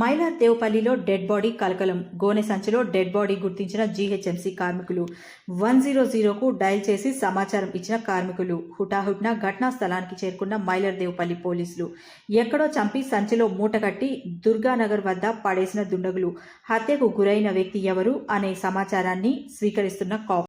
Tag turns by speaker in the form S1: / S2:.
S1: Mylar దేవపల్లిలో dead body కలకలం. గోనె సంచిలో డెడ్ బాడీ గుర్తించిన జీహెచ్ఎంసీ కార్మికులు. 100కు డయల్ చేసి సమాచారం ఇచ్చిన కార్మికులు. హుటాహుటిన ఘటనా స్థలానికి చేరుకున్న మైలార్ దేవపల్లి పోలీసులు. ఎక్కడో చంపి సంచిలో మూటగట్టి దుర్గానగర్ వద్ద పడేసిన దుండగులు. హత్యకు గురైన వ్యక్తి ఎవరు అనే సమాచారాన్ని స్వీకరిస్తున్న కాప్.